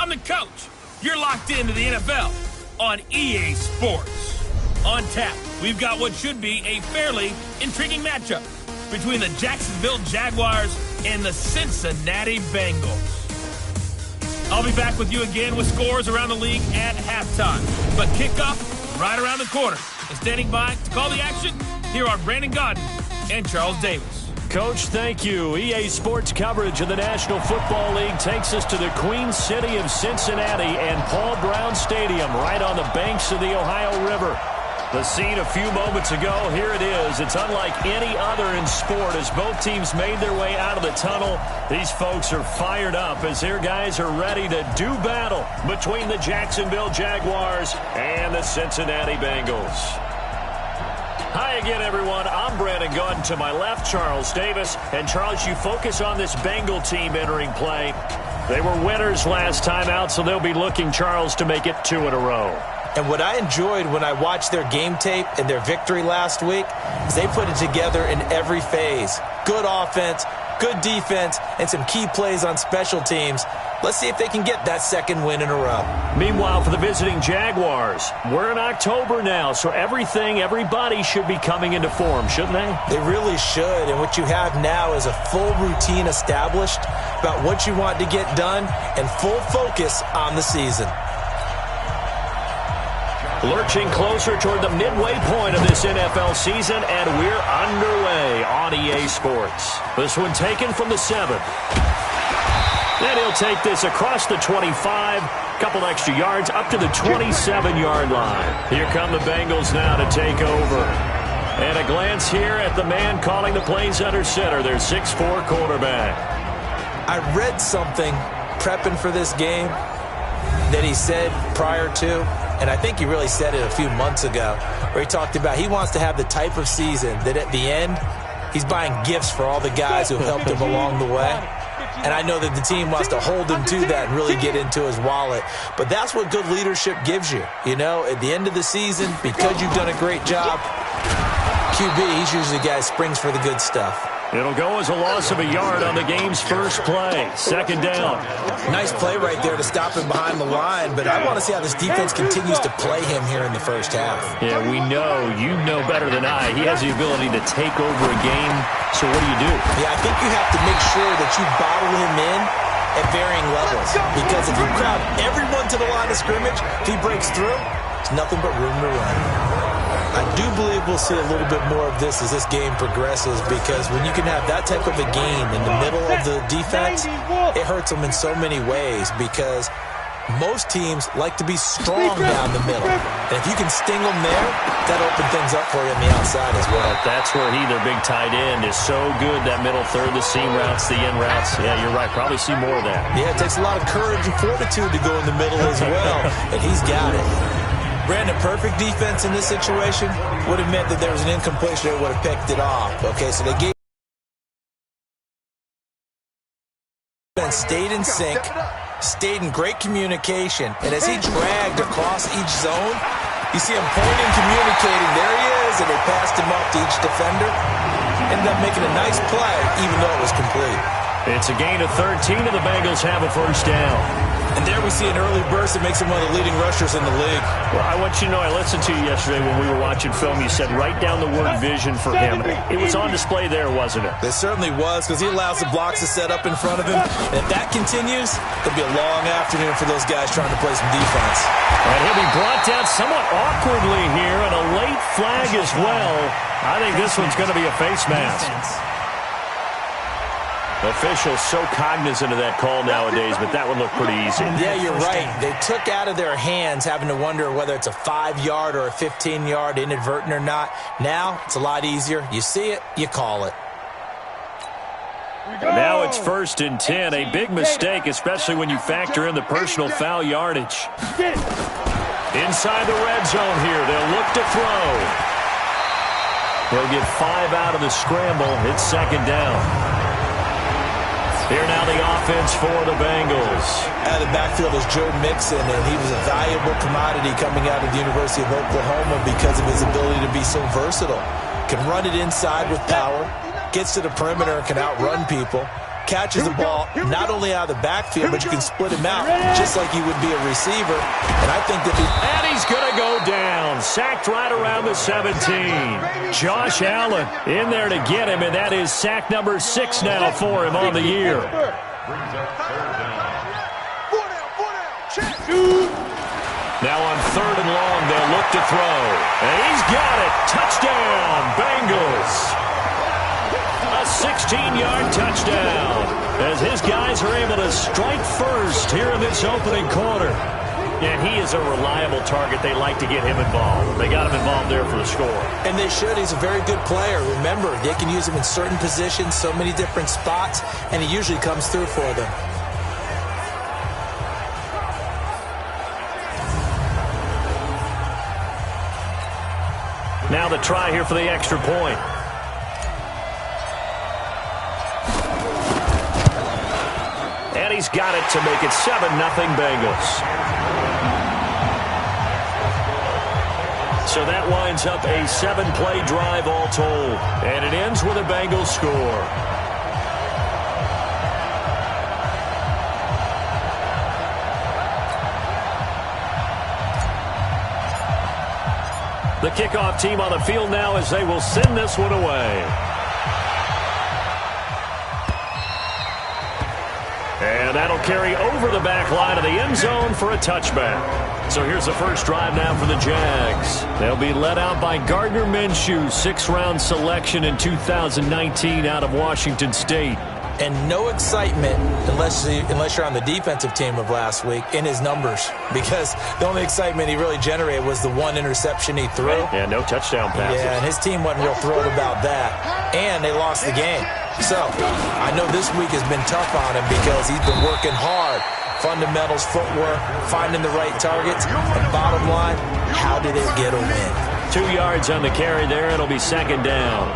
I'm the coach. You're locked into the NFL on EA Sports. On tap, we've got what should be a fairly intriguing matchup between the Jacksonville Jaguars and the Cincinnati Bengals. I'll be back with you again with scores around the league at halftime. But kickoff right around the corner. And standing by to call the action, here are Brandon Godden and Charles Davis. Coach, thank you. EA Sports coverage of the National Football League takes us to the Queen City of Cincinnati and Paul Brown Stadium right on the banks of the Ohio River. The scene a few moments ago, here it is. It's unlike any other in sport as both teams made their way out of the tunnel. These folks are fired up as their guys are ready to do battle between the Jacksonville Jaguars and the Cincinnati Bengals. Hi again, everyone. I'm Brandon Godden. To my left, Charles Davis. And Charles, you focus on this Bengal team entering play. They were winners last time out, so they'll be looking, Charles, to make it 2 in a row. And what I enjoyed when I watched their game tape and their victory last week is they put it together in every phase. Good offense, good defense, and some key plays on special teams. Let's see if they can get that second win in a row. Meanwhile, for the visiting Jaguars, we're in October now, so everybody should be coming into form, shouldn't they? They really should, and what you have now is a full routine established about what you want to get done and full focus on the season. Lurching closer toward the midway point of this NFL season, and we're underway on EA Sports. This one taken from the 7. And he'll take this across the 25, couple extra yards, up to the 27-yard line. Here come the Bengals now to take over. And a glance here at the man calling the plays under center, their 6'4" quarterback. I read something prepping for this game that he said prior to, and I think he really said it a few months ago, where he talked about he wants to have the type of season that at the end, he's buying gifts for all the guys who helped him along the way. And I know that the team wants to hold him to that and really get into his wallet. But that's what good leadership gives you. You know, at the end of the season, because you've done a great job, QB, he's usually the guy who springs for the good stuff. It'll go as a loss of a yard on the game's first play. Second down. Nice play right there to stop him behind the line, but I want to see how this defense continues to play him here in the first half. Yeah, we know. You know better than I. He has the ability to take over a game, so what do? Yeah, I think you have to make sure that you bottle him in at varying levels, because if you crowd everyone to the line of scrimmage, if he breaks through, there's nothing but room to run. I do believe we'll see a little bit more of this as this game progresses, because when you can have that type of a gain in the middle of the defense, it hurts them in so many ways, because most teams like to be strong down the middle. And if you can sting them there, that'll open things up for you on the outside as well. That's where their big tight end, is so good, that middle third, the seam routes, the in routes. Yeah, you're right. Probably see more of that. Yeah, it takes a lot of courage and fortitude to go in the middle as well, and he's got it. Brandon, perfect defense in this situation would have meant that there was an incompletion that would have picked it off. Okay, so they gave and stayed in sync, stayed in great communication, and as he dragged across each zone, you see him pointing, communicating, there he is, and they passed him up to each defender. Ended up making a nice play, even though it was complete. It's a gain of 13, and the Bengals have a first down. And there we see an early burst that makes him one of the leading rushers in the league. Well, I want you to know, I listened to you yesterday when we were watching film. You said write down the word vision for him. It was on display there, wasn't it? It certainly was, because he allows the blocks to set up in front of him. And if that continues, it'll be a long afternoon for those guys trying to play some defense. And he'll be brought down somewhat awkwardly here, and a late flag as well. I think this one's going to be a face mask. Officials so cognizant of that call nowadays, but that one looked pretty easy. Yeah, you're right. They took out of their hands having to wonder whether it's a 5-yard or a 15-yard inadvertent or not. Now, it's a lot easier. You see it, you call it. Now it's 1st and 10. A big mistake, especially when you factor in the personal foul yardage. Inside the red zone here, they'll look to throw. They'll get 5 out of the scramble. It's second down. Here now the offense for the Bengals. Out of the backfield is Joe Mixon, and he was a valuable commodity coming out of the University of Oklahoma because of his ability to be so versatile. Can run it inside with power, gets to the perimeter and can outrun people. catches the ball not only out of the backfield, but you can split him out just like you would be a receiver. And I think that and he's going to go down. Sacked right around the 17. Josh Allen in there to get him, and that is sack number 6 now for him on the year. Now on 3rd and long, they'll look to throw. And he's got it. Touchdown, Bengals. A 16-yard touchdown as his guys are able to strike first here in this opening quarter. And he is a reliable target. They like to get him involved. They got him involved there for the score. And they should. He's a very good player. Remember, they can use him in certain positions, so many different spots, and he usually comes through for them. Now the try here for the extra point. And he's got it to make it 7-0 Bengals. So that winds up a 7-play drive all told. And it ends with a Bengals score. The kickoff team on the field now as they will send this one away. And that'll carry over the back line of the end zone for a touchback. So here's the first drive now for the Jags. They'll be led out by Gardner Minshew, 6th-round selection in 2019 out of Washington State. And no excitement unless you're on the defensive team of last week in his numbers, because the only excitement he really generated was the one interception he threw. Yeah, no touchdown passes. Yeah, and his team wasn't real thrilled about that. And they lost the game. So I know this week has been tough on him because he's been working hard. Fundamentals, footwork, finding the right targets. And bottom line, how did it get a win? 2 yards on the carry there. It'll be 2nd down.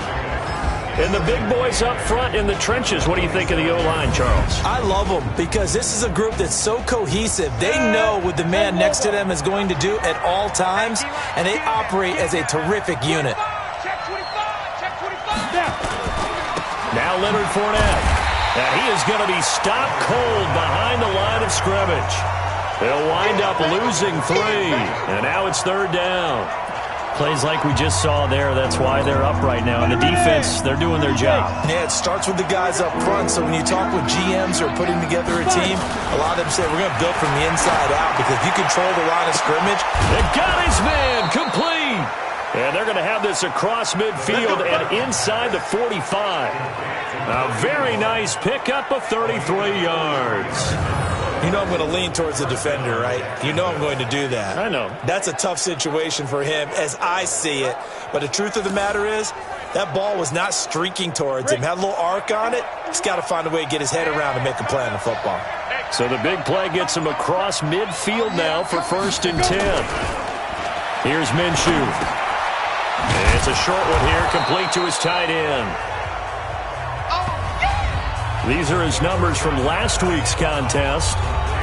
And the big boys up front in the trenches. What do you think of the O-line, Charles? I love them because this is a group that's so cohesive. They know what the man next to them is going to do at all times, and they operate as a terrific unit. Now Leonard Fournette. And he is going to be stopped cold behind the line of scrimmage. They'll wind up losing 3. And now it's 3rd down. Plays like we just saw there, that's why they're up right now. And the defense, they're doing their job. Yeah, it starts with the guys up front. So when you talk with GMs who are putting together a team, a lot of them say we're going to build from the inside out, because if you control the line of scrimmage. They got his man complete. And they're going to have this across midfield and inside the 45. A very nice pickup of 33 yards. You know I'm going to lean towards the defender, right? You know I'm going to do that. I know. That's a tough situation for him as I see it. But the truth of the matter is, that ball was not streaking towards him. Had a little arc on it. He's got to find a way to get his head around and make a play on the football. So the big play gets him across midfield now for 1st and 10. Here's Minshew. It's a short one here, complete to his tight end. These are his numbers from last week's contest.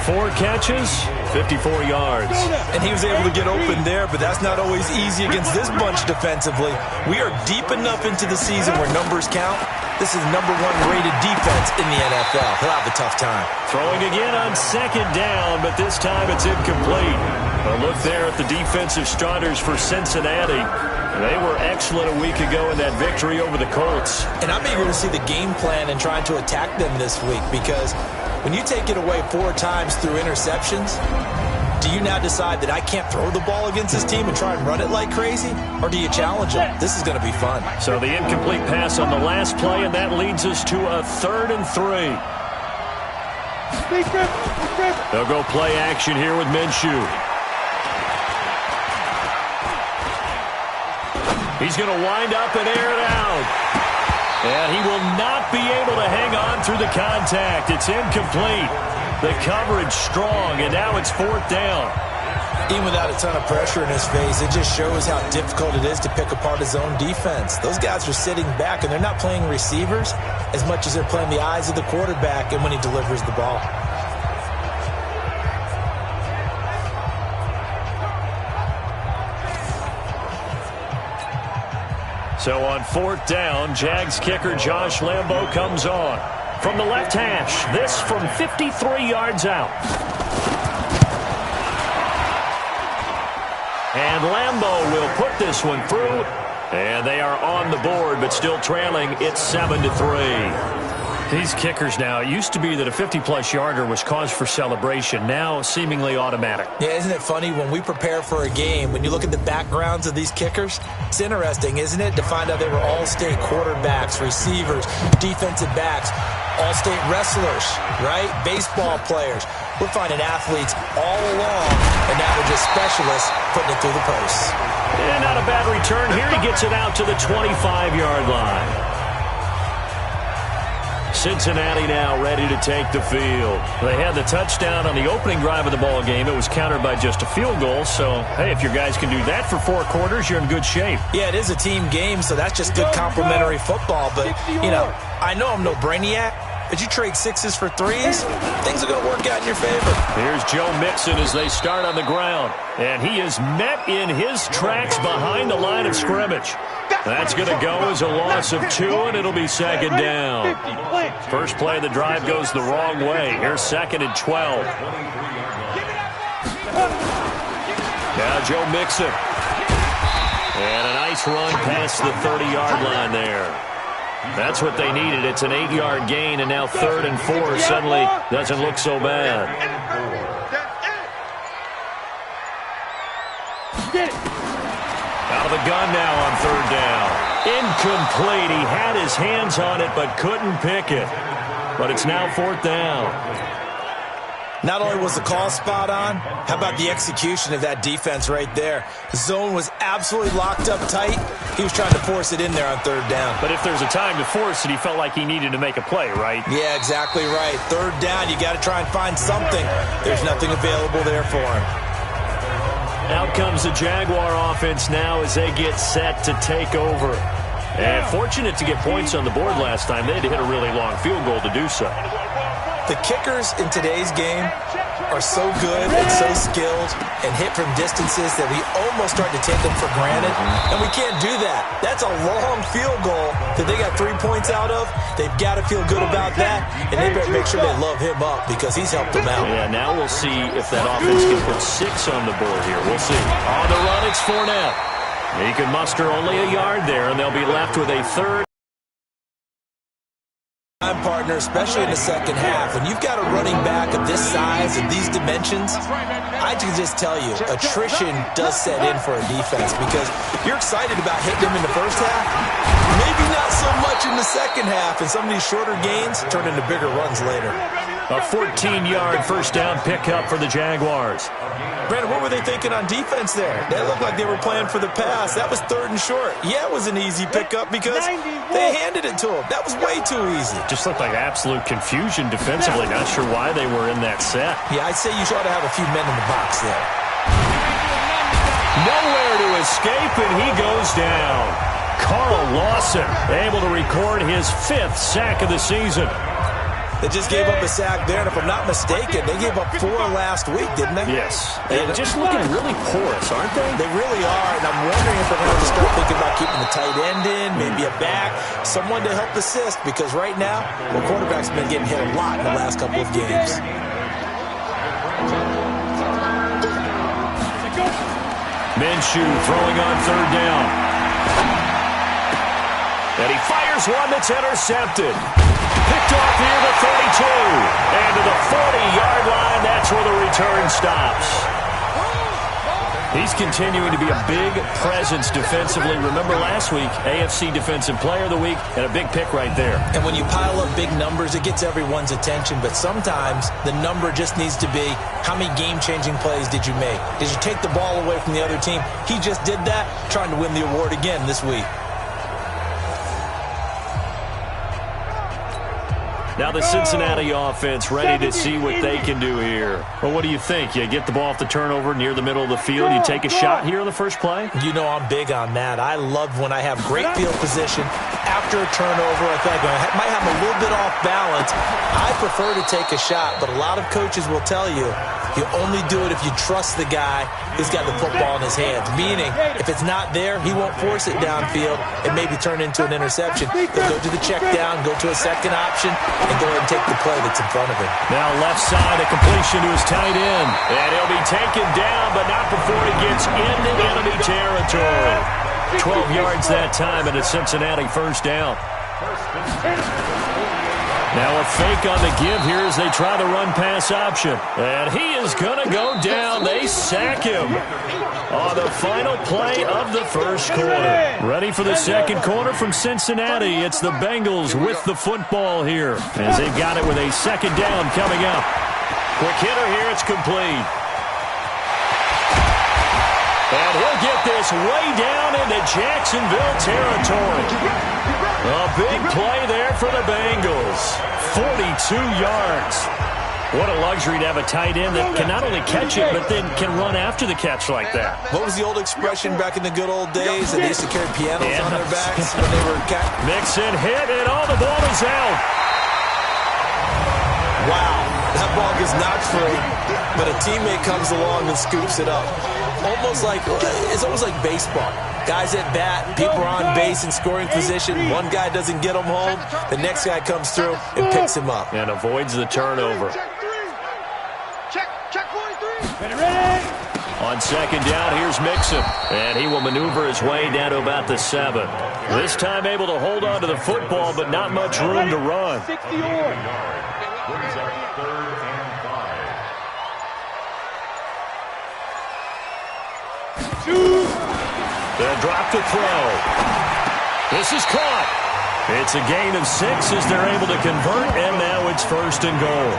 4 catches, 54 yards. And he was able to get open there, but that's not always easy against this bunch defensively. We are deep enough into the season where numbers count. This is #1 rated defense in the NFL. He'll have a tough time. Throwing again on 2nd down, but this time it's incomplete. A look there at the defensive starters for Cincinnati. They were excellent a week ago in that victory over the Colts. And I'm eager to see the game plan and trying to attack them this week, because when you take it away 4 times through interceptions, do you now decide that I can't throw the ball against this team and try and run it like crazy? Or do you challenge them? This is going to be fun. So the incomplete pass on the last play, and that leads us to a 3rd and 3. They'll go play action here with Minshew. He's going to wind up and air it out. And he will not be able to hang on through the contact. It's incomplete. The coverage strong, and now it's 4th down. Even without a ton of pressure in his face, it just shows how difficult it is to pick apart his own defense. Those guys are sitting back, and they're not playing receivers as much as they're playing the eyes of the quarterback and when he delivers the ball. So on 4th down, Jags kicker Josh Lambo comes on. from the left hash. This from 53 yards out. And Lambeau will put this one through. And they are on the board, but still trailing. It's 7-3. These kickers now, it used to be that a 50-plus yarder was cause for celebration. Now, seemingly automatic. Yeah, isn't it funny when we prepare for a game, when you look at the backgrounds of these kickers, it's interesting, isn't it, to find out they were all-state quarterbacks, receivers, defensive backs, all-state wrestlers, right? Baseball players. We're finding athletes all along, and now they're just specialists putting it through the posts. And not a bad return here. He gets it out to the 25-yard line. Cincinnati now ready to take the field. They had the touchdown on the opening drive of the ball game. It was countered by just a field goal. So, hey, if your guys can do that for 4 quarters, you're in good shape. Yeah, it is a team game, so that's just good complimentary football. But, you know, I know I'm no brainiac, but you trade 6s for 3s, things are going to work out in your favor. Here's Joe Mixon as they start on the ground. And he is met in his tracks behind the line of scrimmage. That's going to go as a loss of 2, and it'll be second down. First play of the drive goes the wrong way. Here's 2nd and 12. Now Joe Mixon. And a nice run past the 30-yard line there. That's what they needed. It's an 8-yard gain, and now 3rd and 4 suddenly doesn't look so bad. Out of the gun now on 3rd down. Incomplete. He had his hands on it but couldn't pick it. But it's now 4th down. Not only was the call spot on, how about the execution of that defense right there? The zone was absolutely locked up tight. He was trying to force it in there on 3rd down. But if there's a time to force it, he felt like he needed to make a play, right? Yeah, exactly right. 3rd down, you got to try and find something. There's nothing available there for him. Out comes the Jaguar offense now as they get set to take over. And fortunate to get points on the board last time. They had to hit a really long field goal to do so. The kickers in today's game are so good and so skilled and hit from distances that we almost start to take them for granted. And we can't do that. That's a long field goal that they got 3 points out of. They've got to feel good about that, and they better make sure they love him up because he's helped them out. Yeah, now we'll see if that offense can put 6 on the board here. We'll see. On the run, it's Fournette. He can muster only a yard there, and they'll be left with a 3rd. Partner, especially in the second half. When you've got a running back of this size and these dimensions, I can just tell you, attrition does set in for a defense because you're excited about hitting him in the first half, maybe not so much in the second half, and some of these shorter gains turn into bigger runs later. A 14-yard first down pickup for the Jaguars. Brandon, what were they thinking on defense there? They looked like they were playing for the pass. That was 3rd and short. Yeah, it was an easy pickup because they handed it to him. That was way too easy. Just looked like absolute confusion defensively. Not sure why they were in that set. Yeah, I'd say you ought to have a few men in the box there. Nowhere to escape, and he goes down. Carl Lawson able to record his 5th sack of the season. They just gave up a sack there, and if I'm not mistaken, they gave up 4 last week, didn't they? Yes. They're just looking really porous, aren't they? They really are, and I'm wondering if they're going to start thinking about keeping the tight end in, maybe a back, someone to help assist, because right now, the quarterback's been getting hit a lot in the last couple of games. Minshew throwing on 3rd down. And he fires one that's intercepted. Picked off near the 32. And to the 40-yard line, that's where the return stops. He's continuing to be a big presence defensively. Remember last week, AFC Defensive Player of the Week, and a big pick right there. And when you pile up big numbers, it gets everyone's attention. But sometimes the number just needs to be, how many game-changing plays did you make? Did you take the ball away from the other team? He just did that, trying to win the award again this week. Now the Cincinnati offense ready to see what they can do here. Well, what do you think? You get the ball off the turnover near the middle of the field. You take a shot here on the first play? You know I'm big on that. I love when I have great field position. After a turnover, I think I might have a little bit off balance. I prefer to take a shot, but a lot of coaches will tell you, You only do it if you trust the guy who's got the football in his hands. Meaning, if it's not there, he won't force it downfield and maybe turn into an interception. He'll go to the check down, go to a second option, and go ahead and take the play that's in front of him. Now left side, a completion to his tight end. And he'll be taken down, but not before he gets into enemy territory. 12 yards that time, and a Cincinnati first down. Now a fake on the give here as they try the run-pass option. And he is going to go down. They sack him on the final play of the first quarter. Ready for the second quarter from Cincinnati. It's the Bengals with the football here as they've got it with a second down coming up. Quick hitter here. It's complete. And he'll get this way down into Jacksonville territory. A big play there for the Bengals. 42 yards. What a luxury to have a tight end that can not only catch it, but then can run after the catch like that. What was the old expression back in the good old days that they used to carry pianos on their backs when they were Mixon hit, and all the ball is out. Wow, that ball gets knocked free, but a teammate comes along and scoops it up. It's almost like baseball. Guys at bat, people are on base in scoring position. One guy doesn't get him home. The next guy comes through and picks him up. And avoids the turnover. Check 43. Ready. On second down, here's Mixon. And he will maneuver his way down to about the 7. This time able to hold on to the football, but not much room to run. 60 yards. They'll drop to throw. This is caught. It's a gain of 6 as they're able to convert, and now it's first and goal.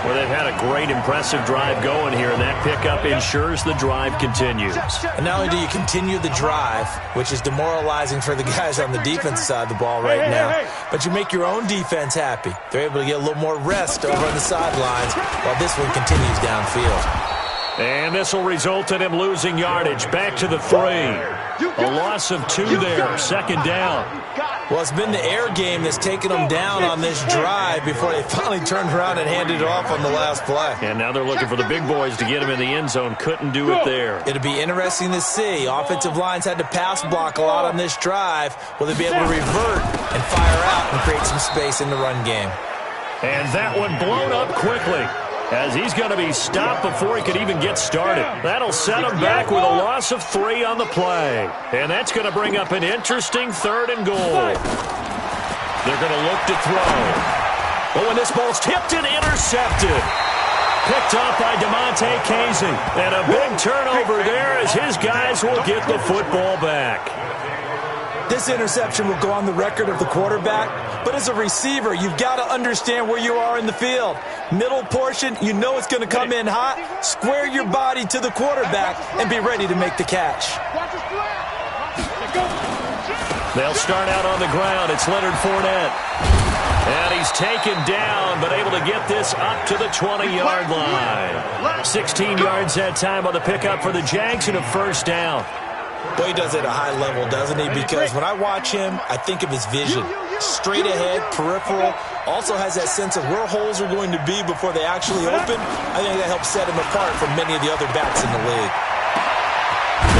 Well, they've had a great, impressive drive going here, and that pickup ensures the drive continues. And not only do you continue the drive, which is demoralizing for the guys on the defensive side of the ball right now, but you make your own defense happy. They're able to get a little more rest over on the sidelines while this one continues downfield. And this will result in him losing yardage. Back to the 3. A loss of 2 there. Second down. Well, it's been the air game that's taken them down on this drive before they finally turned around and handed it off on the last play. And now they're looking for the big boys to get him in the end zone. Couldn't do it there. It'll be interesting to see. Offensive lines had to pass block a lot on this drive. Will they be able to revert and fire out and create some space in the run game? And that one blown up quickly, as he's going to be stopped before he could even get started. That'll set him back with a loss of 3 on the play. And that's going to bring up an interesting 3rd and goal. They're going to look to throw. Oh, and this ball's tipped and intercepted. Picked up by DeMonte Casey. And a big turnover there as his guys will get the football back. This interception will go on the record of the quarterback, but as a receiver, you've got to understand where you are in the field. Middle portion, you know it's going to come in hot. Square your body to the quarterback and be ready to make the catch. They'll start out on the ground. It's Leonard Fournette. And he's taken down, but able to get this up to the 20-yard line. 16 yards that time on the pickup for the Jags and a first down. Boy, he does it at a high level, doesn't he? Because when I watch him, I think of his vision. Straight ahead, peripheral. Also has that sense of where holes are going to be before they actually open. I think that helps set him apart from many of the other backs in the league.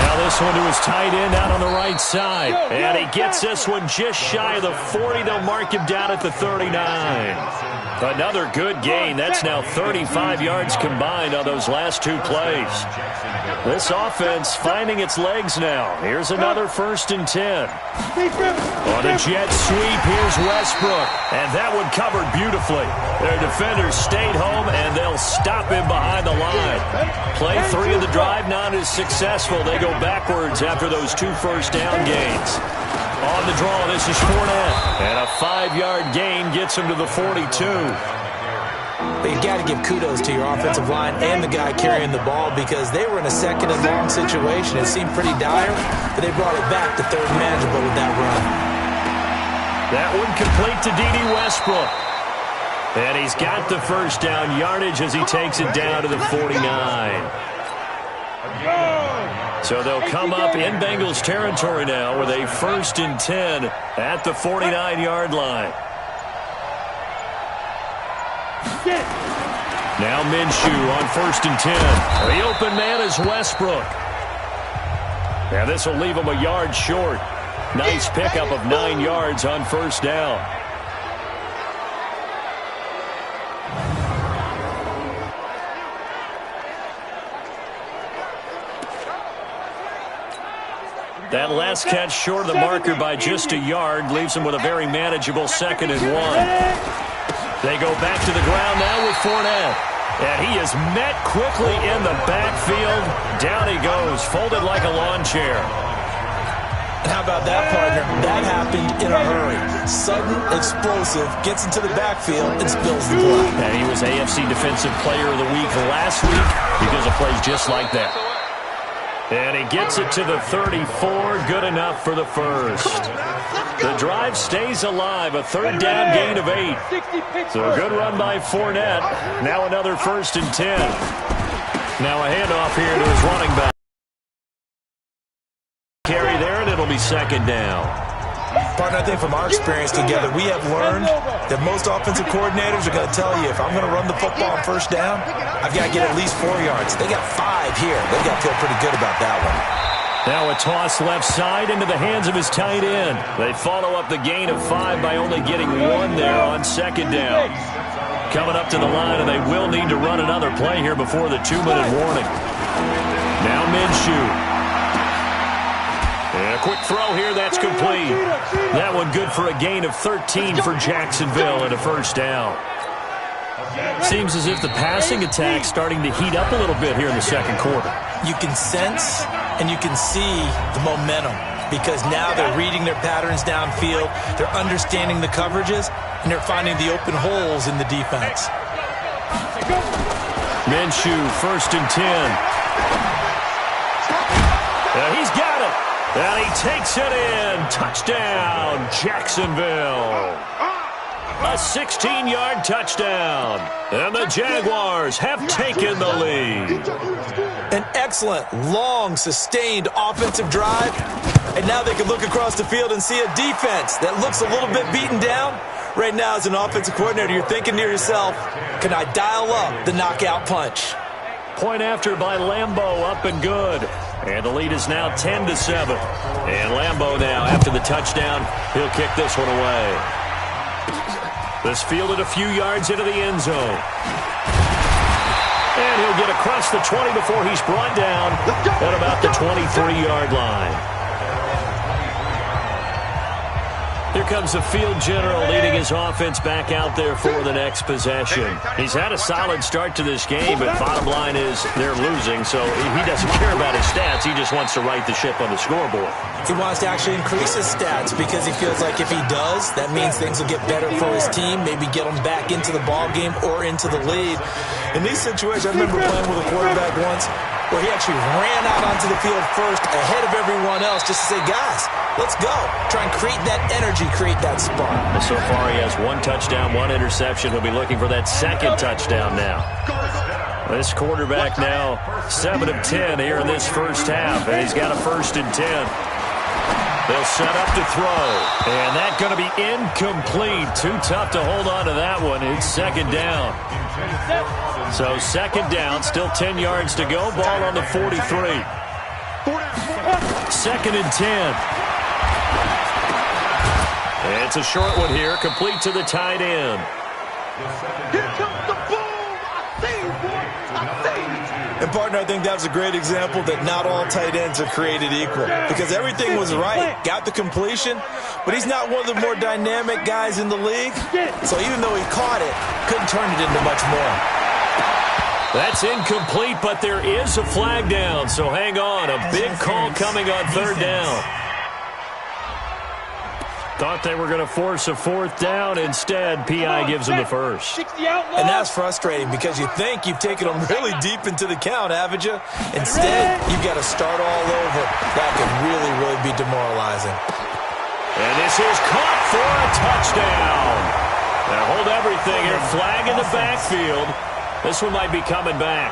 Now this one to his tight end out on the right side. And he gets this one just shy of the 40. They'll mark him down at the 39. Another good gain. That's now 35 yards combined on those last 2 plays. This offense finding its legs now. Here's another 1st and 10. On a jet sweep, here's Westbrook. And that one covered beautifully. Their defenders stayed home, and they'll stop him behind the line. Play 3 of the drive not as successful. They go backwards after those 2 first down gains. On the draw, this is Fournette. And a 5-yard gain gets him to the 42. But you've got to give kudos to your offensive line and the guy carrying the ball because they were in a 2nd and long situation. It seemed pretty dire, but they brought it back to 3rd and manageable with that run. That one complete to D.D. Westbrook. And he's got the first down yardage as he takes it down to the 49. So they'll come up in Bengals territory now with a 1st and 10 at the 49-yard line. Now Minshew on 1st and 10. The open man is Westbrook. And this will leave him a yard short. Nice pickup of 9 yards on 1st down. That last catch short of the marker by just a yard leaves him with a very manageable 2nd and 1. They go back to the ground now with Fournette. And he is met quickly in the backfield. Down he goes, folded like a lawn chair. And how about that, partner? That happened in a hurry. Sudden, explosive, gets into the backfield and spills the blood. And he was AFC Defensive Player of the Week last week because of plays just like that. And he gets it to the 34, good enough for the first. The drive stays alive, a 3rd down gain of 8. So a good run by Fournette. Now another 1st and 10. Now a handoff here to his running back. Carry there, and it'll be 2nd down. Partner, I think from our experience together, we have learned that most offensive coordinators are going to tell you, if I'm going to run the football on 1st down, I've got to get at least 4 yards. They got 5 here. They've got to feel pretty good about that one. Now a toss left side into the hands of his tight end. They follow up the gain of 5 by only getting 1 there on 2nd down. Coming up to the line, and they will need to run another play here before the 2-minute warning. Now Minshew. And a quick throw here, that's complete. That one good for a gain of 13 for Jacksonville and a 1st down. Seems as if the passing attack's starting to heat up a little bit here in the 2nd quarter. You can sense and you can see the momentum because now they're reading their patterns downfield, they're understanding the coverages, and they're finding the open holes in the defense. Minshew, 1st and 10. He's got it. And he takes it in. Touchdown, Jacksonville. A 16-yard touchdown. And the Jaguars have taken the lead. An excellent, long, sustained offensive drive. And now they can look across the field and see a defense that looks a little bit beaten down. Right now, as an offensive coordinator, you're thinking to yourself, can I dial up the knockout punch? Point after by Lambeau, up and good. And the lead is now 10-7. And Lambeau now, after the touchdown, he'll kick this one away. This fielded a few yards into the end zone. And he'll get across the 20 before he's brought down at about the 23-yard line. Here comes the field general leading his offense back out there for the next possession. He's had a solid start to this game, but bottom line is they're losing, so he doesn't care about his stats. He just wants to right the ship on the scoreboard. He wants to actually increase his stats because he feels like if he does, that means things will get better for his team, maybe get him back into the ball game or into the lead. In these situations, I remember playing with a quarterback once where he actually ran out onto the field first ahead of everyone else just to say, guys, let's go. Try and create that energy, create that spark. So far, he has 1 touchdown, 1 interception. He'll be looking for that 2nd touchdown now. This quarterback now 7 of 10 here in this first half, and he's got a 1st and 10. They'll set up to throw, and that's going to be incomplete. Too tough to hold on to that one. It's 2nd down. So 2nd down, still 10 yards to go. Ball on the 43. 2nd and 10. And it's a short one here, complete to the tight end. Here comes the boom. I see you, boy. I see you. And, partner, I think that was a great example that not all tight ends are created equal because everything was right. Got the completion, but he's not one of the more dynamic guys in the league. So even though he caught it, couldn't turn it into much more. That's incomplete, but there is a flag down, so hang on. A big call coming on 3rd down. Thought they were going to force a 4th down. Instead, P.I. gives them the first. And that's frustrating because you think you've taken them really deep into the count, haven't you? Instead, you've got to start all over. That could really, really be demoralizing. And this is caught for a touchdown. Now hold everything here. Flag in the backfield. This one might be coming back.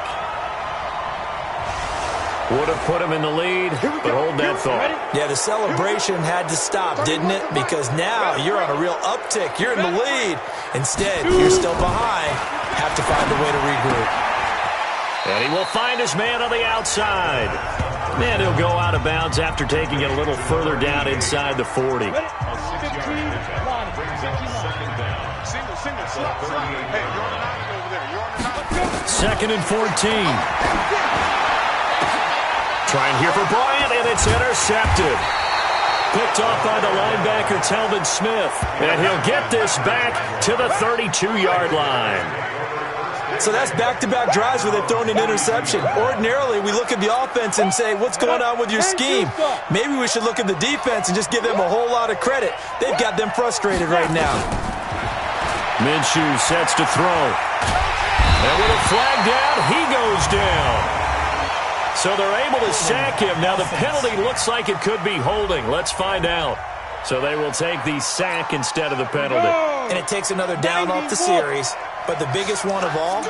Would have put him in the lead, but hold that thought. Yeah, the celebration had to stop, didn't it? Because now you're on a real uptick. You're in the lead. Instead, you're still behind, have to find a way to regroup. And he will find his man on the outside. And he'll go out of bounds after taking it a little further down inside the 40. Second and 14. Trying here for Bryant, and it's intercepted. Picked off by the linebacker, Telvin Smith. And he'll get this back to the 32-yard line. So that's back-to-back drives where they've thrown an interception. Ordinarily, we look at the offense and say, what's going on with your scheme? Maybe we should look at the defense and just give them a whole lot of credit. They've got them frustrated right now. Minshew sets to throw. And with a flag down, he goes down. So they're able to sack him. Now the penalty looks like it could be holding. Let's find out. So they will take the sack instead of the penalty. And it takes another down off the series. But the biggest one of all,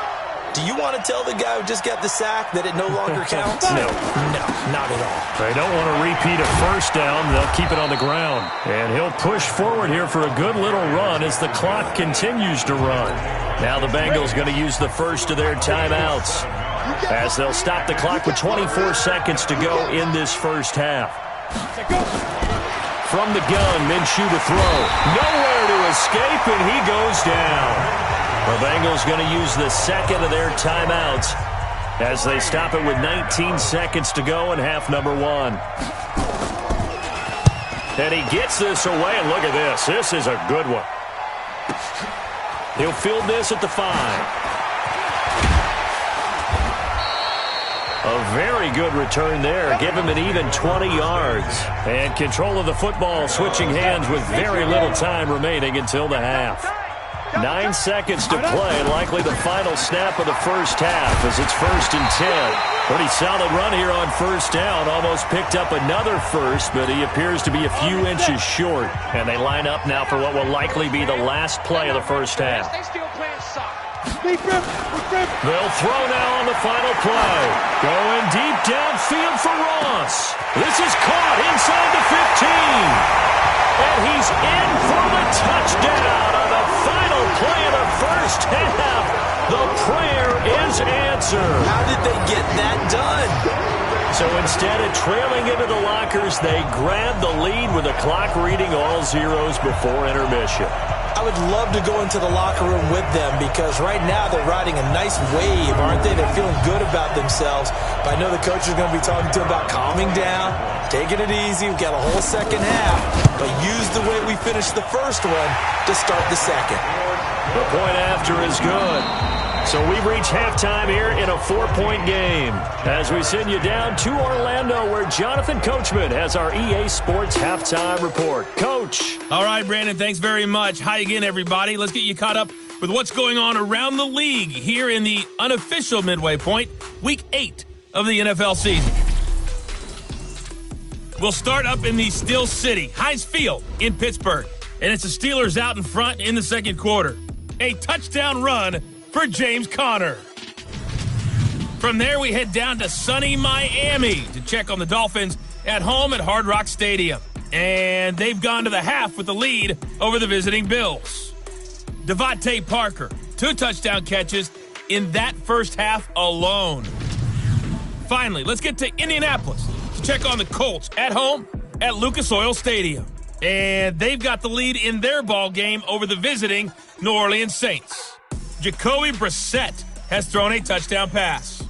do you want to tell the guy who just got the sack that it no longer counts? No. No, not at all. They don't want to repeat a first down. They'll keep it on the ground. And he'll push forward here for a good little run as the clock continues to run. Now the Bengals going to use the first of their timeouts as they'll stop the clock with 24 seconds to go in this first half. From the gun, Minshew to throw. Nowhere to escape, and he goes down. The Bengals going to use the second of their timeouts as they stop it with 19 seconds to go in half number one. And he gets this away, and look at this. This is a good one. He'll field this at the 5. A very good return there. Give him an even 20 yards. And control of the football switching hands with very little time remaining until the half. 9 seconds to play, likely the final snap of the first half as it's 1st and 10. Pretty solid run here on first down. Almost picked up another first, but he appears to be a few inches short. And they line up now for what will likely be the last play of the first half. They'll throw now on the final play. Going deep downfield for Ross. This is caught inside the 15. And he's in for the touchdown on the final play of the first half. The prayer is answered. How did they get that done? So instead of trailing into the lockers, they grab the lead with the clock reading all zeros before intermission. I would love to go into the locker room with them because right now they're riding a nice wave, aren't they? They're feeling good about themselves. But I know the coach is going to be talking to them about calming down, taking it easy. We've got a whole second half, but use the way we finished the first one to start the second. The point after is good. So we've reached halftime here in a 4-point game as we send you down to Orlando where Jonathan Coachman has our EA Sports Halftime Report. Coach. All right, Brandon, thanks very much. Hi again, everybody. Let's get you caught up with what's going on around the league here in the unofficial midway point, Week 8 of the NFL season. We'll start up in the Steel City, Heinz Field in Pittsburgh, and it's the Steelers out in front in the second quarter. A touchdown run for James Conner. From there, we head down to sunny Miami to check on the Dolphins at home at Hard Rock Stadium. And they've gone to the half with the lead over the visiting Bills. Devontae Parker, 2 touchdown catches in that first half alone. Finally, let's get to Indianapolis to check on the Colts at home at Lucas Oil Stadium. And they've got the lead in their ball game over the visiting New Orleans Saints. Jacoby Brissett has thrown a touchdown pass.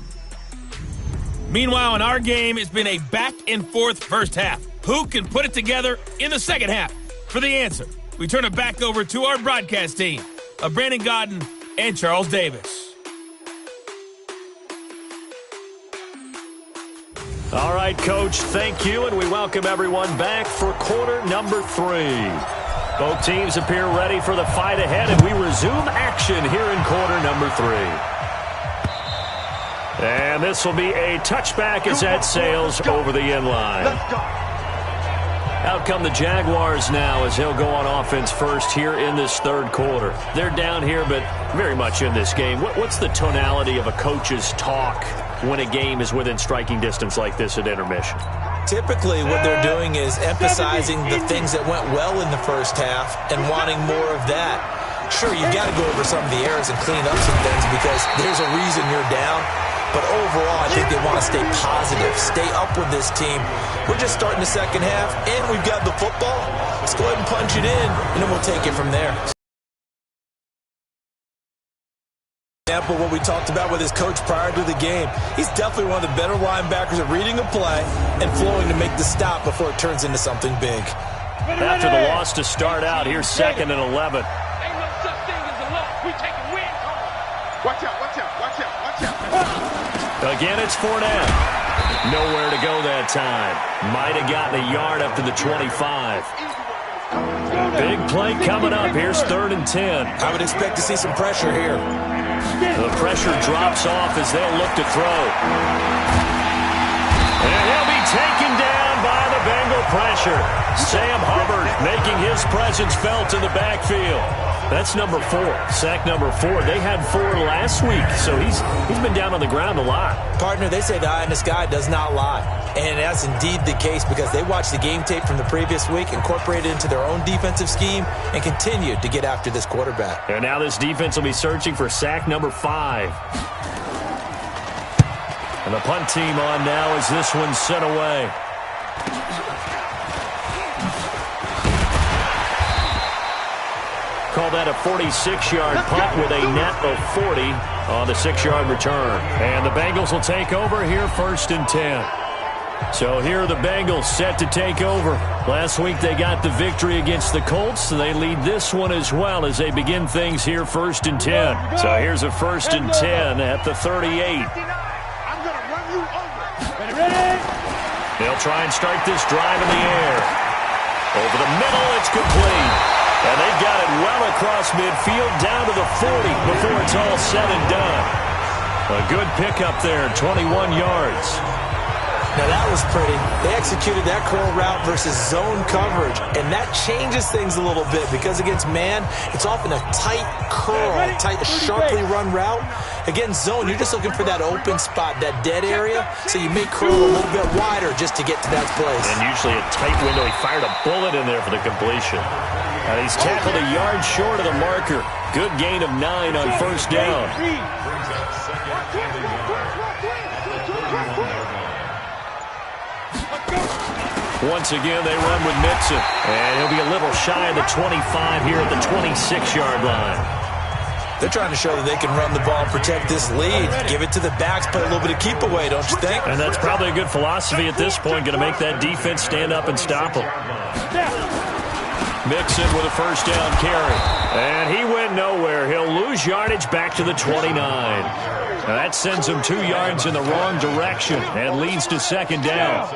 Meanwhile, in our game, it's been a back-and-forth first half. Who can put it together in the second half? For the answer, we turn it back over to our broadcast team of Brandon Godden and Charles Davis. All right, Coach, thank you, and we welcome everyone back for quarter number 3. Both teams appear ready for the fight ahead, and we resume action here in quarter number 3. And this will be a touchback as that sails over the end line. Out come the Jaguars now as they'll go on offense first here in this third quarter. They're down here, but very much in this game. What's the tonality of a coach's talk when a game is within striking distance like this at intermission? Typically, what they're doing is emphasizing the things that went well in the first half and wanting more of that. Sure, you got to go over some of the errors and clean up some things because there's a reason you're down. But overall, I think they want to stay positive, stay up with this team. We're just starting the second half, and we've got the football. Let's go ahead and punch it in, and then we'll take it from there. Example, what we talked about with his coach prior to the game. He's definitely one of the better linebackers at reading a play and flowing to make the stop before it turns into something big. After the loss to start out, here's 2nd and 11. Ain't no such thing as a loss. We taking wins home. Watch out, watch out, watch out, watch out. Again, it's Fournette. Nowhere to go that time. Might have gotten a yard up to the 25. Big play coming up. Here's 3rd and 10. I would expect to see some pressure here. The pressure drops off as they'll look to throw. And he'll be taken down by the Bengal pressure. Sam Hubbard making his presence felt in the backfield. That's number 4, sack number 4. They had 4 last week, so he's been down on the ground a lot. Partner, they say the eye in the sky does not lie. And that's indeed the case because they watched the game tape from the previous week, incorporated it into their own defensive scheme, and continued to get after this quarterback. And now this defense will be searching for sack number 5. And the punt team on now as this one's sent away. Call that a 46-yard punt with a net of 40 on the 6-yard return. And the Bengals will take over here 1st and 10. So here are the Bengals set to take over. Last week they got the victory against the Colts, so they lead this one as well as they begin things here 1st and 10. So here's a 1st and 10 at the 38. I'm going to run you over. Ready? They'll try and start this drive in the air. Over the middle, it's complete. And they've got it well across midfield down to the 40 before it's all said and done. A good pickup there, 21 yards. Now that was pretty. They executed that curl route versus zone coverage, and that changes things a little bit because against man, it's often a tight curl, tight, sharply run route. Against zone, you're just looking for that open spot, that dead area, so you may curl a little bit wider just to get to that place. And usually a tight window. He fired a bullet in there for the completion. And he's tackled a yard short of the marker. Good gain of 9 on 1st down. Once again, they run with Mixon. And he'll be a little shy of the 25 here at the 26-yard line. They're trying to show that they can run the ball and protect this lead. Give it to the backs, play a little bit of keep away, don't you think? And that's probably a good philosophy at this point, going to make that defense stand up and stop them. Mixon with a 1st down carry. And he went nowhere. He'll lose yardage back to the 29. Now that sends him 2 yards in the wrong direction and leads to 2nd down.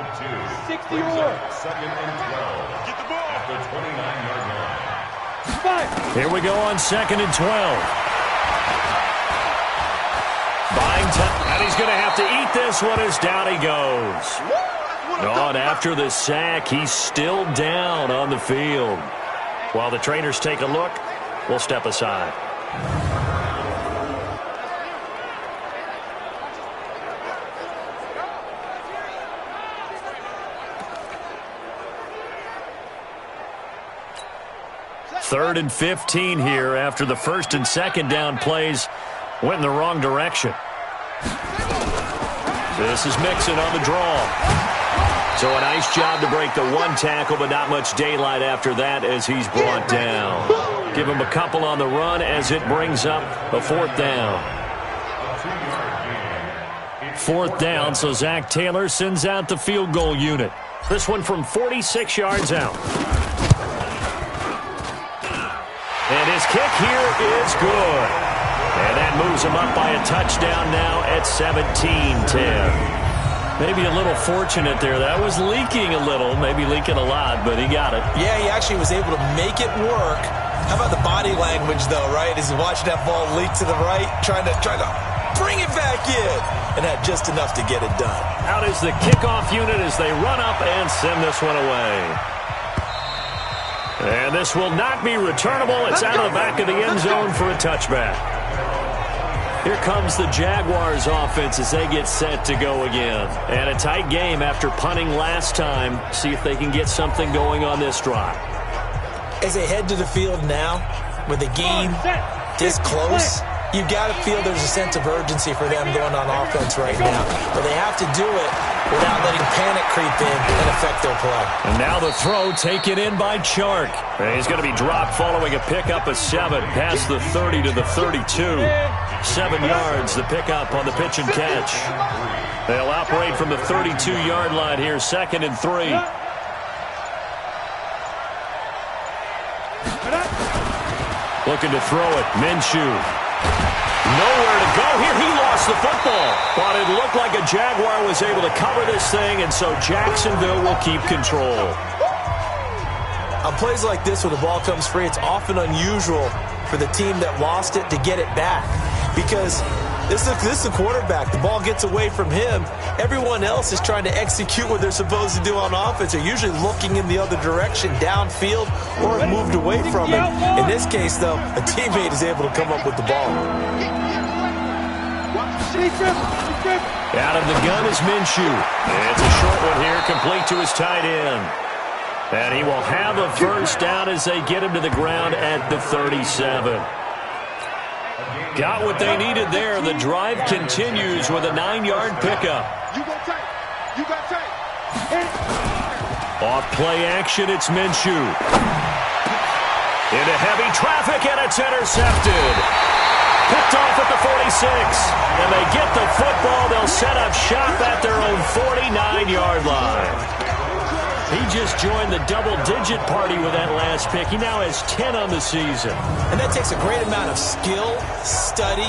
61. Second and 12. Get the ball at the 29-yard line. Here we go on 2nd and 12. Buying time, and he's going to have to eat this one as down he goes. And after the sack, he's still down on the field. While the trainers take a look, we'll step aside. Third and 15 here after the 1st and 2nd down plays went in the wrong direction. This is Mixon on the draw. So a nice job to break the 1 tackle, but not much daylight after that as he's brought down. Give him a couple on the run as it brings up a 4th down. 4th down, so Zach Taylor sends out the field goal unit. This one from 46 yards out. And his kick here is good. And that moves him up by a touchdown now at 17-10. Maybe a little fortunate there. That was leaking a little, maybe leaking a lot, but he got it. Yeah, he actually was able to make it work. How about the body language, though, right? As he watched that ball leak to the right, trying to bring it back in, and had just enough to get it done. Out is the kickoff unit as they run up and send this one away. And this will not be returnable. It's out of the back of the end zone for a touchback. Here comes the Jaguars offense as they get set to go again. And a tight game after punting last time. See if they can get something going on this drive. As they head to the field now, with a game this close, you got to feel there's a sense of urgency for them going on offense right now. But they have to do it without letting panic creep in and affect their play. And now the throw taken in by Chark. And he's going to be dropped following a pickup of 7 past the 30 to the 32. 7 yards, the pickup on the pitch and catch. They'll operate from the 32-yard line here, 2nd and 3. Looking to throw it, Minshew. Nowhere to go here. He lost the football. But it looked like a Jaguar was able to cover this thing, and so Jacksonville will keep control. On plays like this where the ball comes free, it's often unusual for the team that lost it to get it back. Because this is a quarterback. The ball gets away from him. Everyone else is trying to execute what they're supposed to do on offense. They're usually looking in the other direction, downfield, or have moved away from him. In this case, though, a teammate is able to come up with the ball. Out of the gun is Minshew. It's a short one here, complete to his tight end. And he will have a first down as they get him to the ground at the 37. Got what they needed there. The drive continues with a 9-yard pickup. Off play action, it's Minshew. Into heavy traffic, and it's intercepted. Picked off at the 46. And they get the football. They'll set up shop at their own 49-yard line. He just joined the double-digit party with that last pick. He now has 10 on the season. And that takes a great amount of skill, study,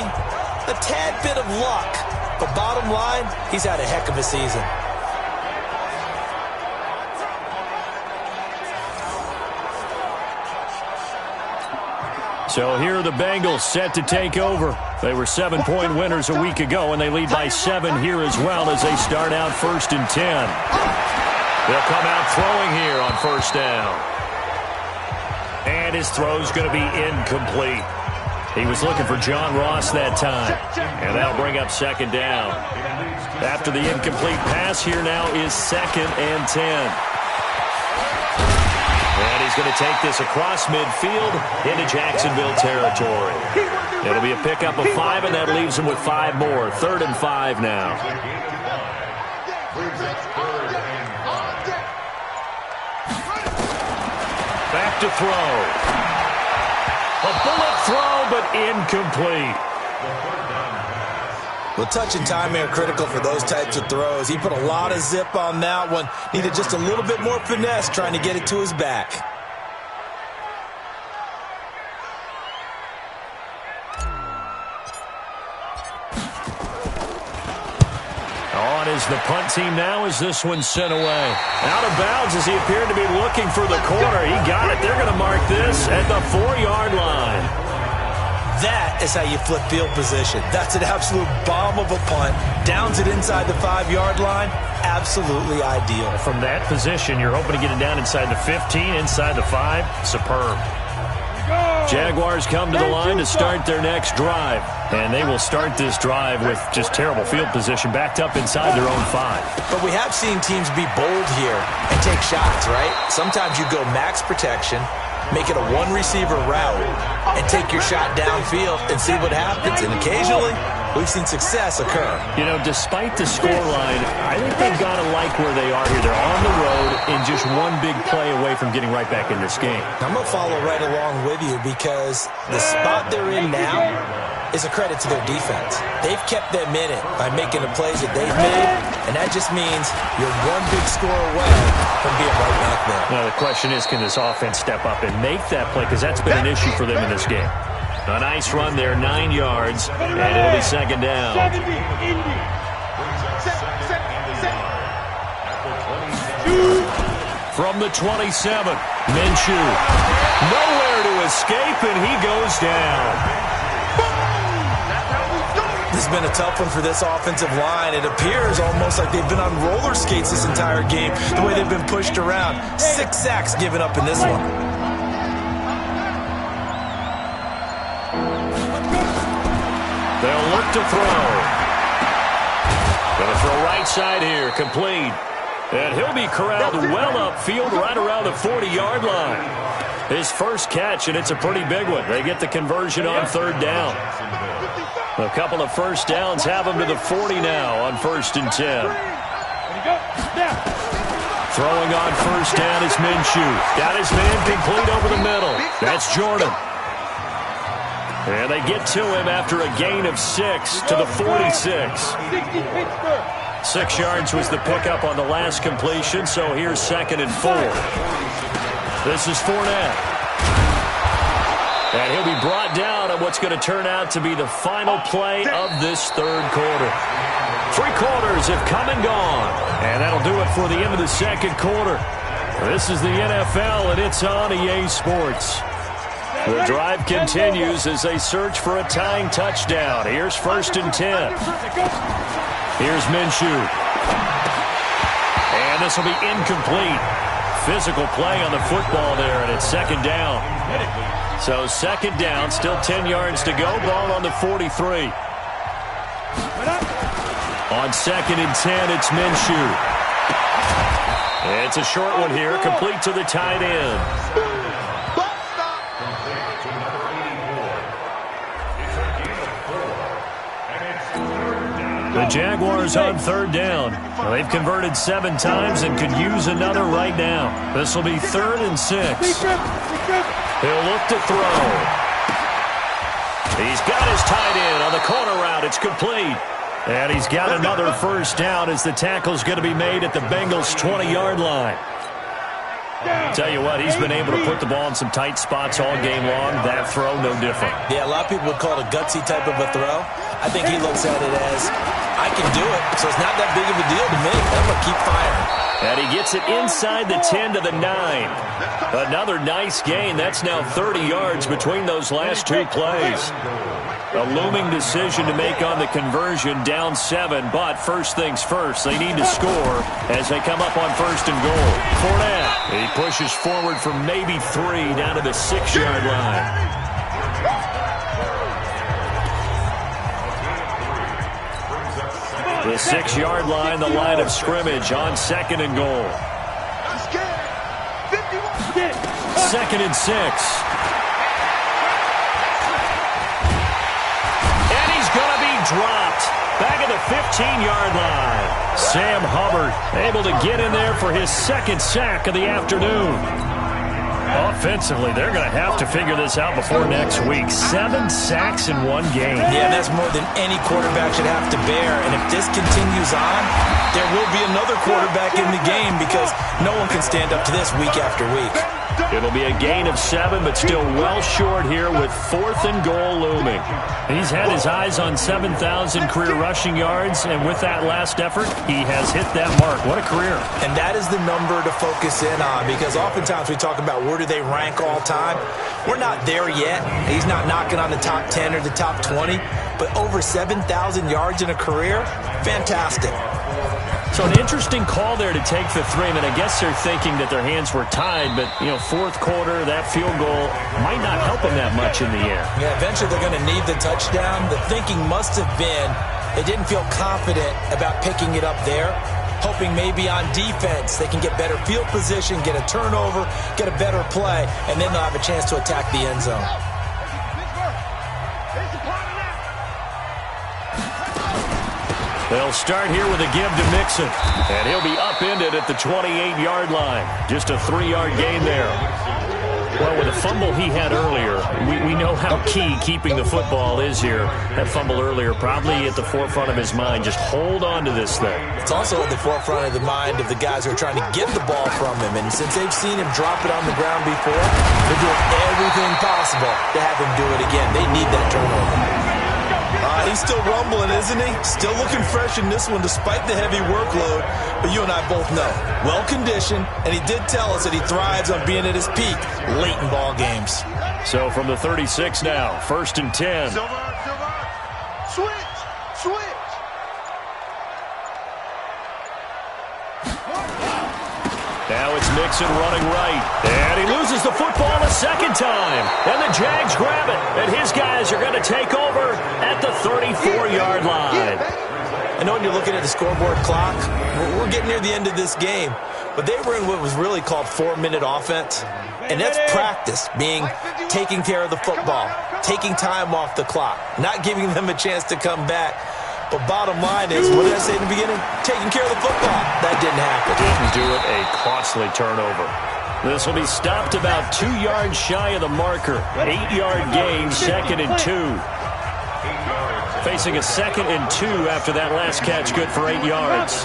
a tad bit of luck. But bottom line, he's had a heck of a season. So here are the Bengals set to take over. They were 7-point winners a week ago, and they lead by 7 here as well as they start out 1st and 10. They'll come out throwing here on 1st down. And his throw's going to be incomplete. He was looking for John Ross that time. And that'll bring up 2nd down. After the incomplete pass, here now is 2nd and 10. And he's going to take this across midfield into Jacksonville territory. It'll be a pickup of 5, and that leaves him with 5 more. 3rd and 5 now. Back to throw. A bullet throw, but incomplete. Well, touch and timing are critical for those types of throws. He put a lot of zip on that one. Needed just a little bit more finesse trying to get it to his back. On is the punt team now as this one's sent away. Out of bounds as he appeared to be looking for the corner. He got it. They're going to mark this at the 4-yard line. That is how you flip field position. That's an absolute bomb of a punt. Downs it inside the 5-yard line. Absolutely ideal. From that position, you're hoping to get it down inside the 15, inside the 5. Superb. Jaguars come to the line to start their next drive. And they will start this drive with just terrible field position, backed up inside their own 5. But we have seen teams be bold here and take shots, right? Sometimes you go max protection, make it a one-receiver route, and take your shot downfield and see what happens. And occasionally, we've seen success occur. You know, despite the scoreline, I think they've got to like where they are here. They're on the road and just one big play away from getting right back in this game. I'm going to follow right along with you because the spot they're in now is a credit to their defense. They've kept them in it by making the plays that they've made, and that just means you're one big score away from being right back there. Now, the question is, can this offense step up and make that play? Because that's been an issue for them in this game. A nice run there, 9 yards, and it'll be 2nd down. From the 27, Minshew. Nowhere to escape, and he goes down. This has been a tough one for this offensive line. It appears almost like they've been on roller skates this entire game, the way they've been pushed around. 6 sacks given up in this one. They'll look to throw. Going to throw right side here, complete. And he'll be corralled well upfield right around the 40-yard line. His first catch, and it's a pretty big one. They get the conversion on third down. A couple of first downs have him to the 40 now on 1st and 10. Throwing on first down is Minshew. Got his man complete over the middle. That's Jordan. And they get to him after a gain of 6 to the 46. 6 yards was the pickup on the last completion, so here's 2nd and 4. This is Fournette. And he'll be brought down on what's going to turn out to be the final play of this third quarter. 3 quarters have come and gone. And that'll do it for the end of the second quarter. This is the NFL, and it's on EA Sports. The drive continues as they search for a tying touchdown. Here's 1st and 10. Here's Minshew. And this will be incomplete. Physical play on the football there, and it's 2nd down. So 2nd down, still 10 yards to go. Ball on the 43. On 2nd and 10, it's Minshew. It's a short one here, complete to the tight end. The Jaguars on 3rd down. Well, they've converted 7 times and could use another right now. This will be 3rd and 6. He'll look to throw. He's got his tight end on the corner route. It's complete. And he's got another first down as the tackle's going to be made at the Bengals' 20-yard line. Tell you what, he's been able to put the ball in some tight spots all game long. That throw, no different. Yeah, a lot of people would call it a gutsy type of a throw. I think he looks at it as, I can do it, so it's not that big of a deal to me. I'm going to keep firing. And he gets it inside the 10 to the 9. Another nice gain. That's now 30 yards between those last 2 plays. A looming decision to make on the conversion, down 7, but first things first, they need to score as they come up on 1st and goal. Fournette, he pushes forward for maybe 3 down to the 6-yard line. The 6-yard line, the line of scrimmage on 2nd and goal. 2nd and 6. And he's going to be dropped. Back at the 15-yard line. Sam Hubbard able to get in there for his 2nd sack of the afternoon. Offensively, they're going to have to figure this out before next week. 7 sacks in 1 game. Yeah, that's more than any quarterback should have to bear. And if this continues on, there will be another quarterback in the game because no one can stand up to this week after week. It'll be a gain of 7, but still well short here with 4th and goal looming. He's had his eyes on 7,000 career rushing yards, and with that last effort, he has hit that mark. What a career. And that is the number to focus in on because oftentimes we talk about where do they rank all time. We're not there yet. He's not knocking on the top 10 or the top 20, but over 7,000 yards in a career, fantastic. So an interesting call there to take the 3. I mean, I guess they're thinking that their hands were tied, but, you know, 4th quarter, that field goal might not help them that much in the air. Yeah, eventually they're going to need the touchdown. The thinking must have been they didn't feel confident about picking it up there, hoping maybe on defense they can get better field position, get a turnover, get a better play, and then they'll have a chance to attack the end zone. They'll start here with a give to Mixon, and he'll be upended at the 28-yard line. Just a 3-yard gain there. Well, with the fumble he had earlier, we know how key keeping the football is here. That fumble earlier probably at the forefront of his mind. Just hold on to this thing. It's also at the forefront of the mind of the guys who are trying to get the ball from him. And since they've seen him drop it on the ground before, they're doing everything possible to have him do it again. They need that turnover. He's still rumbling, isn't he? Still looking fresh in this one despite the heavy workload. But you and I both know, well-conditioned, and he did tell us that he thrives on being at his peak late in ball games. So from the 36 now, 1st and 10. Switch. Now it's Mixon running right. And he loses the football a 2nd time. And the Jags grab it. And his guys are going to take over at the 34-yard line. I know when you're looking at the scoreboard clock, we're getting near the end of this game, but they were in what was really called 4-minute offense, and that's practice, taking care of the football, taking time off the clock, not giving them a chance to come back. But bottom line is, what did I say in the beginning? Taking care of the football. That didn't happen. Didn't do it. A costly turnover. This will be stopped about 2 yards shy of the marker. 8-yard gain, 2nd and 2. Facing a 2nd and 2 after that last catch, good for 8 yards.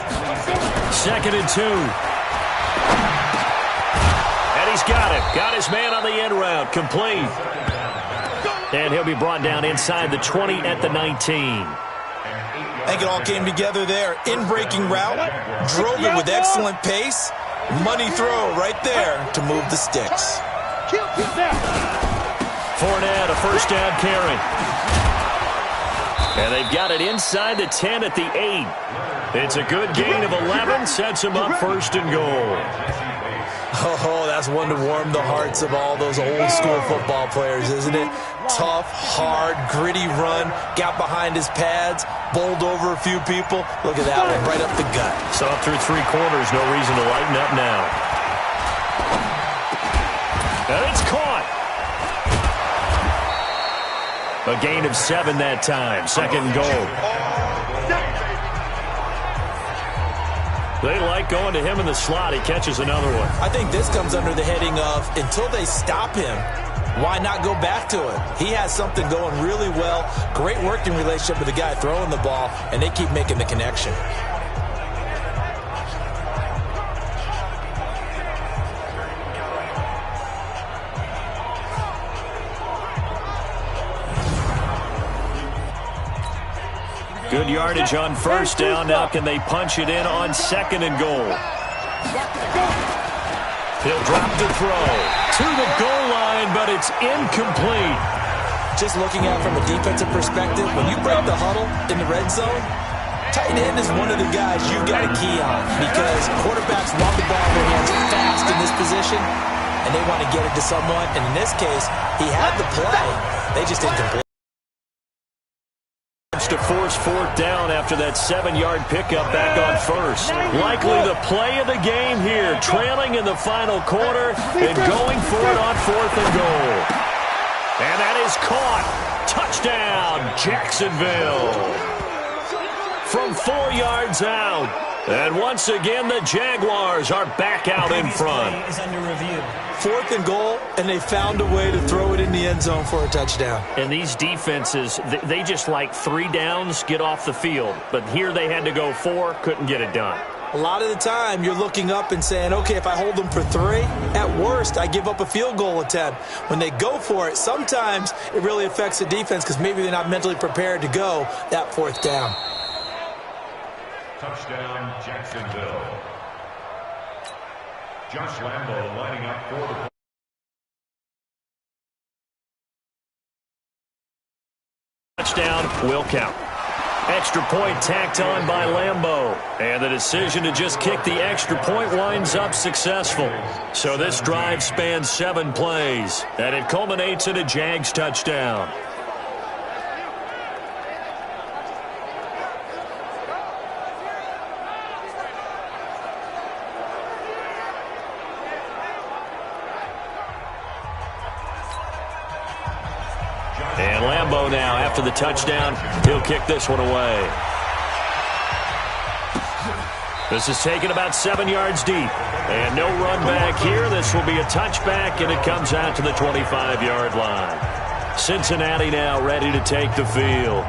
2nd and 2. And he's got him. Got his man on the end route. Complete. And he'll be brought down inside the 20 at the 19. I think it all came together there. In-breaking route, drove it with excellent pace. Money throw right there to move the sticks. Fournette, a first down carry. And they've got it inside the 10 at the 8. It's a good gain of 11, sets him up 1st and goal. Oh, that's one to warm the hearts of all those old-school football players, isn't it? Tough, hard, gritty run, got behind his pads, bowled over a few people. Look at that one, right up the gut. Saw through 3 quarters, no reason to lighten up now. And it's caught. A gain of 7 that time, 2nd goal. They like going to him in the slot. He catches another one. I think this comes under the heading of, until they stop him, why not go back to it? He has something going really well. Great working relationship with the guy throwing the ball, and they keep making the connection. Good yardage on 1st down. Now can they punch it in on 2nd and goal? He'll drop the throw to the goal line, but it's incomplete. Just looking at it from a defensive perspective, when you break the huddle in the red zone, tight end is one of the guys you've got a key on, because quarterbacks want the ball in their hands fast in this position, and they want to get it to someone. And in this case, he had the play. They just didn't complete. To force 4th down after that 7-yard pickup back on 1st. Likely the play of the game here, trailing in the final quarter and going for it on 4th and goal. And that is caught. Touchdown, Jacksonville. From 4 yards out. And once again, the Jaguars are back out in front. 4th and goal, and they found a way to throw it in the end zone for a touchdown. And these defenses, they just like 3 downs, get off the field. But here they had to go 4, couldn't get it done. A lot of the time, you're looking up and saying, okay, if I hold them for 3, at worst, I give up a field goal attempt. When they go for it, sometimes it really affects the defense because maybe they're not mentally prepared to go that 4th down. Touchdown, Jacksonville. Josh Lambo lining up for the touchdown will count. Extra point tacked on by Lambo. And the decision to just kick the extra point winds up successful. So this drive spans 7 plays, and it culminates in a Jags touchdown. And Lambo now, after the touchdown, he'll kick this one away. This is taken about 7 yards deep. And no run back here. This will be a touchback, and it comes out to the 25-yard line. Cincinnati now ready to take the field.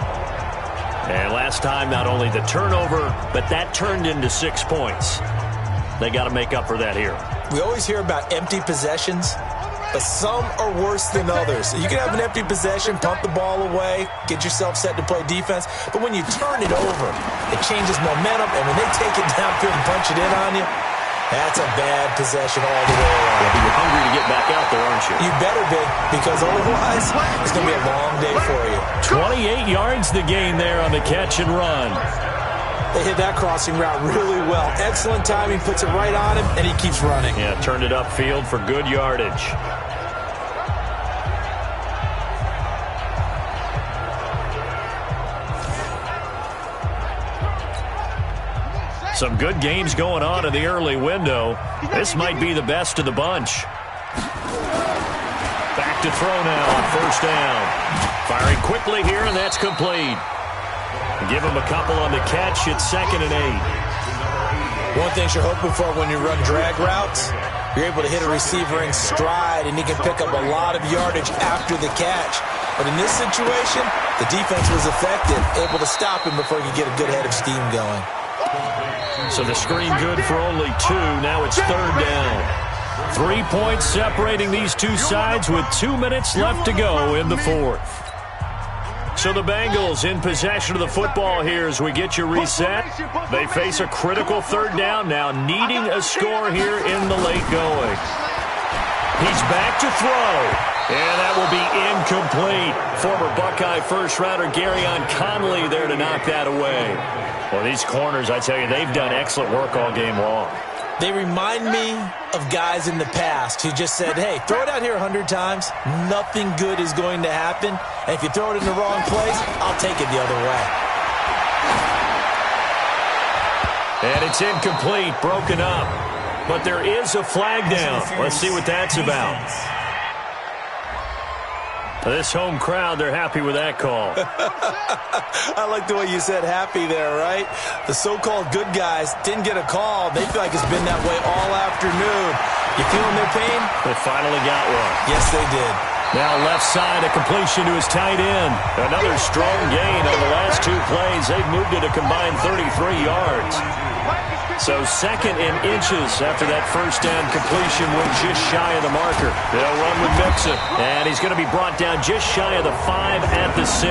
And last time, not only the turnover, but that turned into 6 points. They got to make up for that here. We always hear about empty possessions, but some are worse than others. You can have an empty possession, punt the ball away, get yourself set to play defense, but when you turn it over, it changes momentum, and when they take it downfield and punch it in on you, that's a bad possession all the way around. Yeah, but you're hungry to get back out there, aren't you? You better be, because otherwise, it's going to be a long day for you. 28 yards the gain there on the catch and run. They hit that crossing route really well. Excellent timing, puts it right on him, and he keeps running. Yeah, turned it upfield for good yardage. Some good games going on in the early window. This might be the best of the bunch. Back to throw now on first down. Firing quickly here, and that's complete. Give him a couple on the catch. It's 2nd and 8. One thing you're hoping for when you run drag routes, you're able to hit a receiver in stride, and he can pick up a lot of yardage after the catch. But in this situation, the defense was effective, able to stop him before he could get a good head of steam going. So the screen good for only 2. Now it's 3rd down. 3 points separating these two sides with 2 minutes left to go in the 4th. So the Bengals in possession of the football here as we get you reset. They face a critical 3rd down now, needing a score here in the late going. He's back to throw. And that will be incomplete. Former Buckeye first-rounder Garyon Conley there to knock that away. Well, these corners, I tell you, they've done excellent work all game long. They remind me of guys in the past who just said, hey, throw it out here 100 times. Nothing good is going to happen. And if you throw it in the wrong place, I'll take it the other way. And it's incomplete, broken up. But there is a flag down. Let's see what that's about. This home crowd, they're happy with that call. I like the way you said happy there, right? The so-called good guys didn't get a call. They feel like it's been that way all afternoon. You feeling their pain? They finally got one. Yes, they did. Now left side, a completion to his tight end. Another strong gain on the last 2 plays. They've moved it a combined 33 yards. So 2nd in inches after that first down completion went just shy of the marker. They'll run with Mixon. And he's going to be brought down just shy of the 5 at the 6.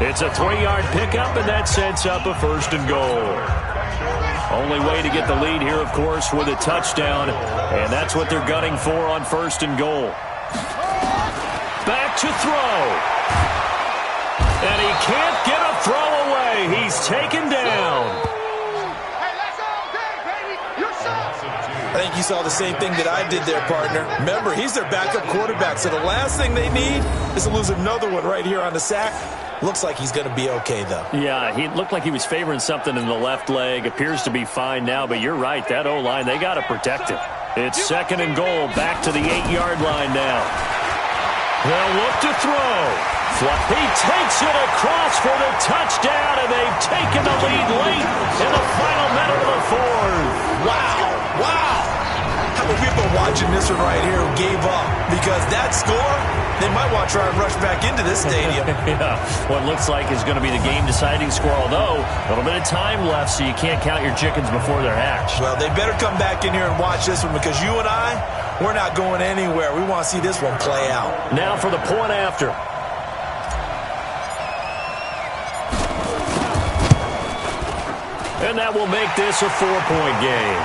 It's a 3-yard pickup, and that sets up a 1st and goal. Only way to get the lead here, of course, with a touchdown. And that's what they're gunning for on 1st and goal. Back to throw. And he can't get a throw away. He's taken down. I think you saw the same thing that I did there, partner. Remember, he's their backup quarterback, so the last thing they need is to lose another one right here on the sack. Looks like he's going to be okay, though. Yeah, he looked like he was favoring something in the left leg. Appears to be fine now, but you're right. That O-line, they got to protect it. It's 2nd and goal, back to the 8-yard line now. They'll look to throw. He takes it across for the touchdown, and they've taken the lead late in the final minute of the 4th. Wow. Wow. How many people watching this one right here who gave up? Because that score, they might want to try and rush back into this stadium. Yeah, what looks like is going to be the game-deciding score, although a little bit of time left, so you can't count your chickens before they're hatched. Well, they better come back in here and watch this one because you and I, we're not going anywhere. We want to see this one play out. Now for the point after. And that will make this a 4-point game.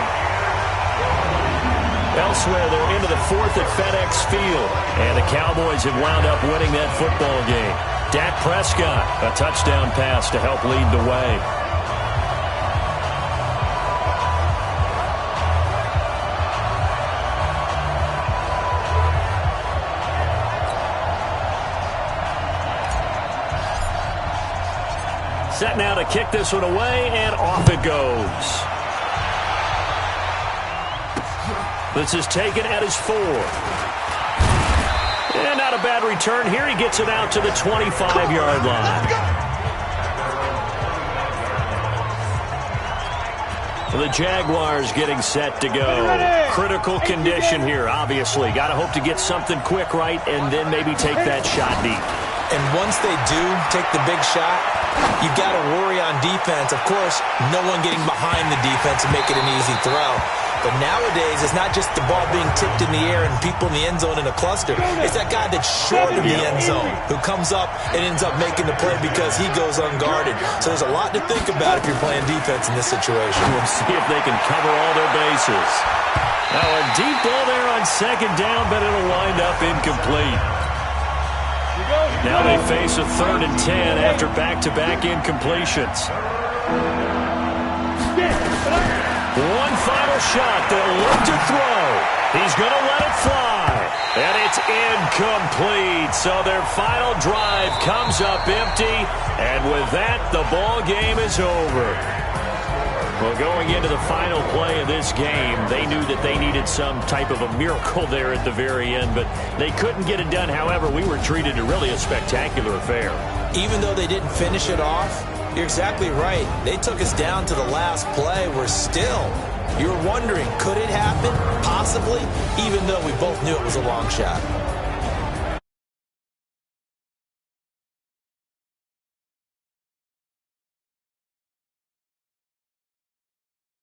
Elsewhere, they're into the 4th at FedEx Field. And the Cowboys have wound up winning that football game. Dak Prescott, a touchdown pass to help lead the way. Set now to kick this one away, and off it goes. This is taken at his 4. And not a bad return here. He gets it out to the 25-yard line. The Jaguars getting set to go. Critical condition here, obviously. Got to hope to get something quick right and then maybe take that shot deep. And once they do take the big shot, you got to worry on defense. Of course, no one getting behind the defense and make it an easy throw. But nowadays, it's not just the ball being tipped in the air and people in the end zone in a cluster. It's that guy that's short of the end zone who comes up and ends up making the play because he goes unguarded. So there's a lot to think about if you're playing defense in this situation. We'll see if they can cover all their bases. Now a deep ball there on 2nd down, but it'll wind up incomplete. Now they face a 3rd and 10 after back-to-back incompletions. One final shot. They'll look to throw. He's going to let it fly. And it's incomplete. So their final drive comes up empty. And with that, the ball game is over. Well, going into the final play of this game, they knew that they needed some type of a miracle there at the very end, but they couldn't get it done. However, we were treated to really a spectacular affair. Even though they didn't finish it off, you're exactly right. They took us down to the last play. You're wondering, could it happen? Possibly, even though we both knew it was a long shot.